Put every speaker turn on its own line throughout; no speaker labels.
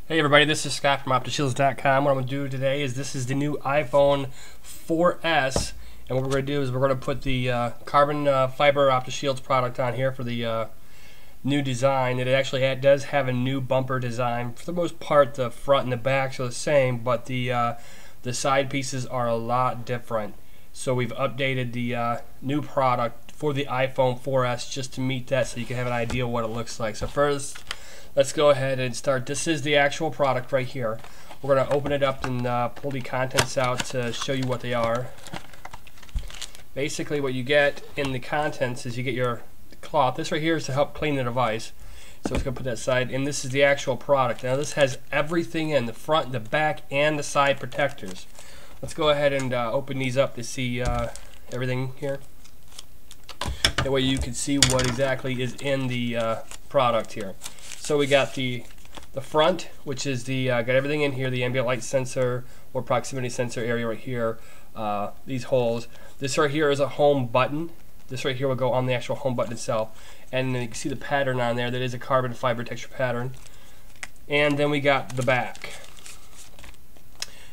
Hey everybody, this is Scott from optiSHIELDZ.com. What I'm going to do today is this is the new iPhone 4S, and what we're going to do is we're going to put the carbon fiber optiSHIELDZ product on here for the new design. It actually does have a new bumper design. For the most part, the front and the back are the same, but the side pieces are a lot different. So we've updated the new product for the iPhone 4S just to meet that, so you can have an idea what it looks like. So first, let's go ahead and start. This is the actual product right here. We're going to open it up and pull the contents out to show you what they are. Basically what you get in the contents is you get your cloth. This right here is to help clean the device. So let's go put that aside. And this is the actual product. Now this has everything in the front, the back, and the side protectors. Let's go ahead and open these up to see everything here. That way you can see what exactly is in the product here. So we got the front, which is the got everything in here, the ambient light sensor or proximity sensor area right here, these holes. This right here is a home button. This right here will go on the actual home button itself, and then you can see the pattern on there. That is a carbon fiber texture pattern. And then we got the back.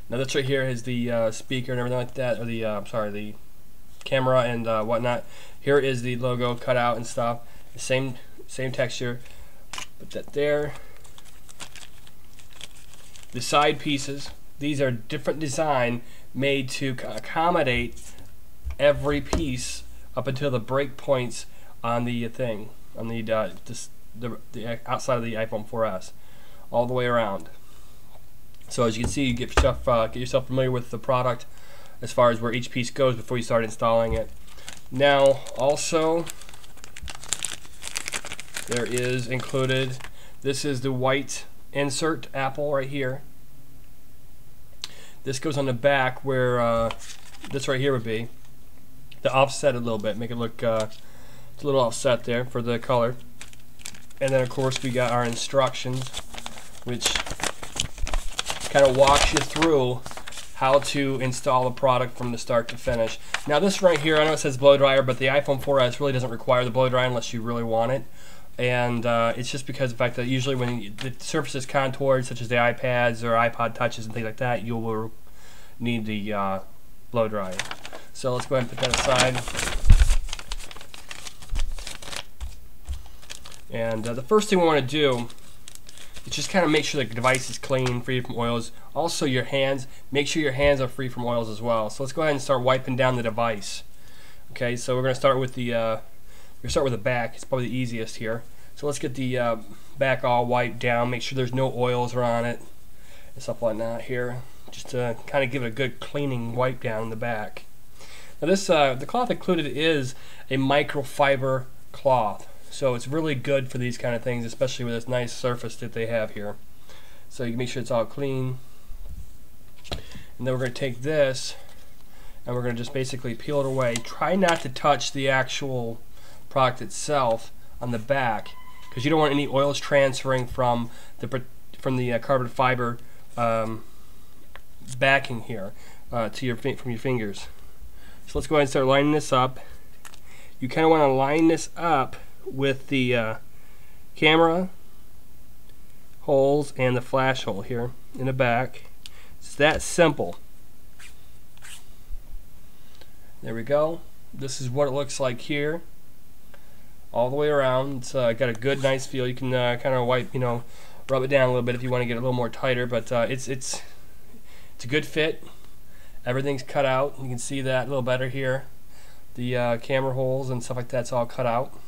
Now this right here is the speaker and everything like that, or the the camera and whatnot. Here is the logo cut out and stuff. The same texture. Put that there. The side pieces, these are different design made to accommodate every piece up until the break points on the thing, on the outside of the iPhone 4S, all the way around. So as you can see, you get yourself familiar with the product as far as where each piece goes before you start installing it. Now also, there is included, this is the white insert Apple right here. This goes on the back where this right here would be. The offset a little bit, make it look it's a little offset there for the color. And then of course we got our instructions, which kind of walks you through how to install the product from the start to finish. Now this right here, I know it says blow dryer, but the iPhone 4S really doesn't require the blow dryer unless you really want it. And it's just because of the fact that usually when the surface is contoured, such as the iPads or iPod touches and things like that, you will need the blow dryer. So let's go ahead and put that aside. And the first thing we want to do is just kind of make sure the device is clean, free from oils. Also your hands, make sure your hands are free from oils as well. So let's go ahead and start wiping down the device. Okay, so we're going to start with the back. It's probably the easiest here. So let's get the back all wiped down. Make sure there's no oils on it and stuff like that here, just to kind of give it a good cleaning wipe down in the back. Now this the cloth included is a microfiber cloth, so it's really good for these kind of things, especially with this nice surface that they have here. So you can make sure it's all clean. And then we're going to take this and we're going to just basically peel it away. Try not to touch the actual product itself on the back, because you don't want any oils transferring from the carbon fiber backing here to from your fingers. So let's go ahead and start lining this up. You kind of want to line this up with the camera holes and the flash hole here in the back. It's that simple. There we go. This is what it looks like here, all the way around. It's got a good, nice feel. You can kind of wipe, rub it down a little bit if you want to get it a little more tighter. But it's a good fit. Everything's cut out. You can see that a little better here. The camera holes and stuff like that's all cut out.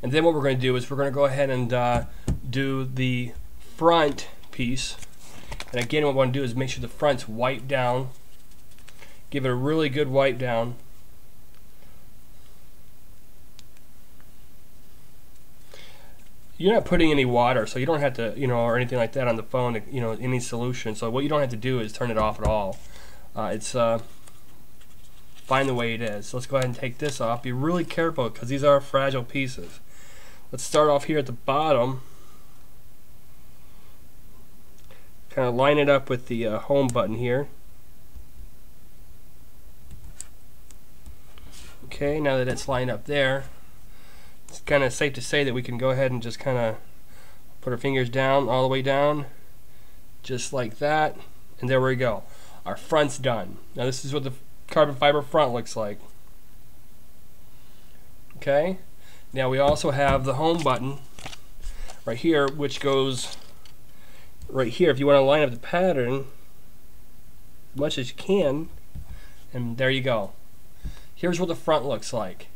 And then what we're going to do is we're going to go ahead and do the front piece. And again, what we want to do is make sure the front's wiped down. Give it a really good wipe down. You're not putting any water, so you don't have to, or anything like that on the phone, any solution. So what you don't have to do is turn it off at all. It's fine the way it is. So let's go ahead and take this off. Be really careful, because these are fragile pieces. Let's start off here at the bottom. Kind of line it up with the home button here. Okay, now that it's lined up there, it's kind of safe to say that we can go ahead and just kind of Put our fingers down, all the way down, just like that, and there we go. Our front's done. Now this is what the carbon fiber front looks like. Okay, now we also have the home button right here, which goes right here. If you want to line up the pattern as much as you can, and there you go. Here's what the front looks like.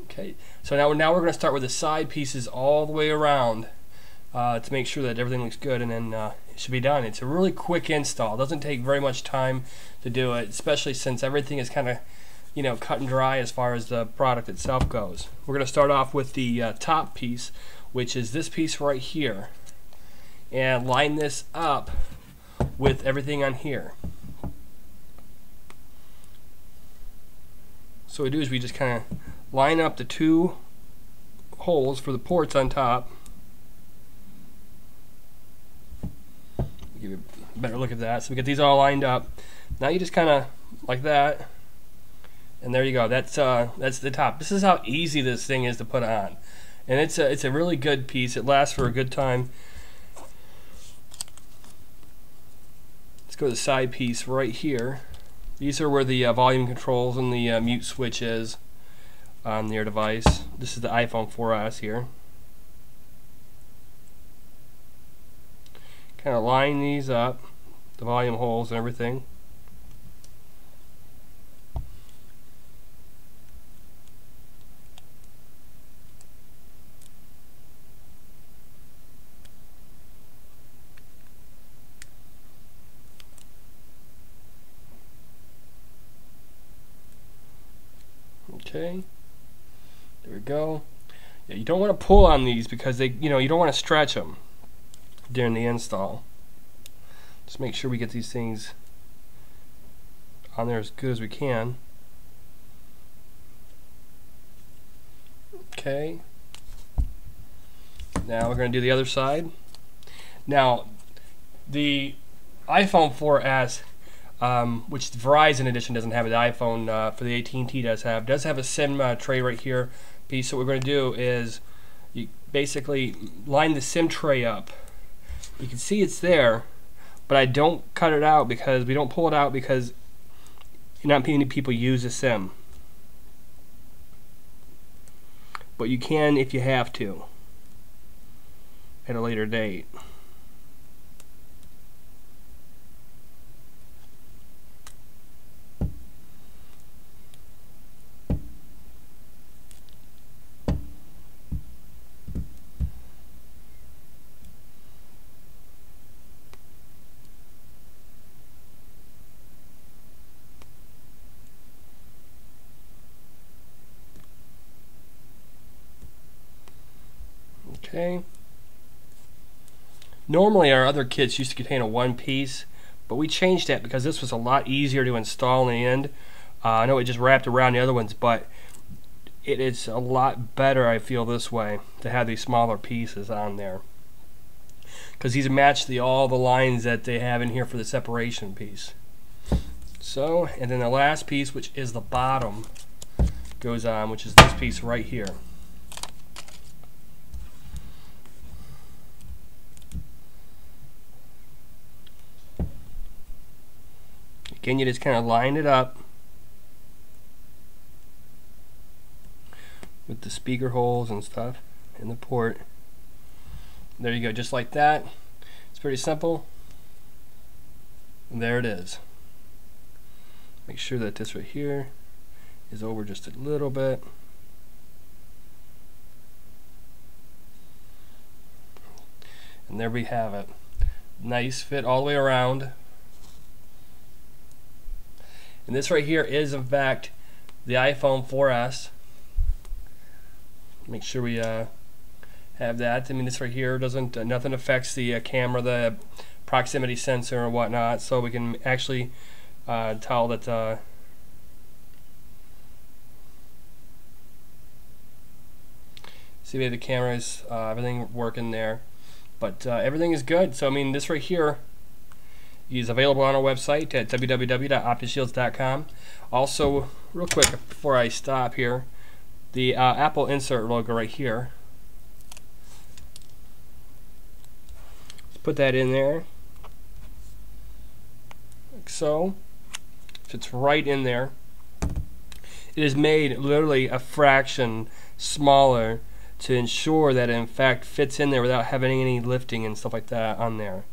Okay, so now we're going to start with the side pieces all the way around to make sure that everything looks good, and then it should be done. It's a really quick install. It doesn't take very much time to do it, especially since everything is kind of, you know, cut and dry as far as the product itself goes. We're going to start off with the top piece, which is this piece right here, and line this up with everything on here. So what we do is we just kind of line up the two holes for the ports on top. Give you a better look at that. So we get these all lined up. Now you just kind of like that, and there you go. That's the top. This is how easy this thing is to put on, and it's a really good piece. It lasts for a good time. Let's go to the side piece right here. These are where the volume controls and the mute switch is on your device. This is the iPhone 4S here. Kind of line these up, the volume holes and everything. Okay, there we go. Yeah, you don't want to pull on these because you don't want to stretch them during the install. Just make sure we get these things on there as good as we can. Okay. Now we're going to do the other side. Now, the iPhone 4S, which the Verizon edition doesn't have, the iPhone for the AT&T does have a SIM tray right here piece. So what we're going to do is you basically line the SIM tray up. You can see it's there, but I don't cut it out because we don't pull it out because not many people use a SIM. But you can if you have to at a later date. Okay. Normally our other kits used to contain a one piece, but we changed that because this was a lot easier to install in the end. I know it just wrapped around the other ones, but it is a lot better, I feel, this way to have these smaller pieces on there, because these match all the lines that they have in here for the separation piece. So, and then the last piece, which is the bottom, goes on, which is this piece right here. Again, you just kind of line it up with the speaker holes and stuff in the port. There you go, just like that. It's pretty simple. And there it is. Make sure that this right here is over just a little bit. And there we have it. Nice fit all the way around. And this right here is, in fact, the iPhone 4S. Make sure we have that. I mean, this right here doesn't, nothing affects the camera, the proximity sensor or whatnot, so we can actually tell that see the cameras, everything working there. But everything is good. So I mean, this right here is available on our website at www.optiSHIELDZ.com. Also, real quick before I stop here, the Apple insert logo right here. put that in there, like so. Fits right in there. It is made literally a fraction smaller to ensure that it in fact fits in there without having any lifting and stuff like that on there.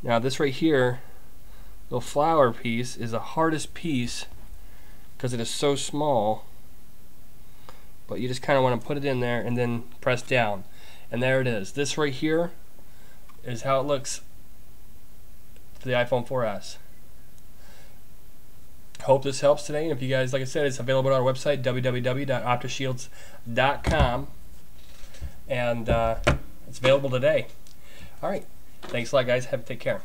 Now this right here, little flower piece, is the hardest piece because it is so small, but you just kind of want to put it in there and then press down, and there it is. This right here is how it looks for the iPhone 4S. Hope this helps today. If you guys, like I said, it's available on our website, www.optiSHIELDZ.com, and it's available today. All right, thanks a lot, guys. Take care.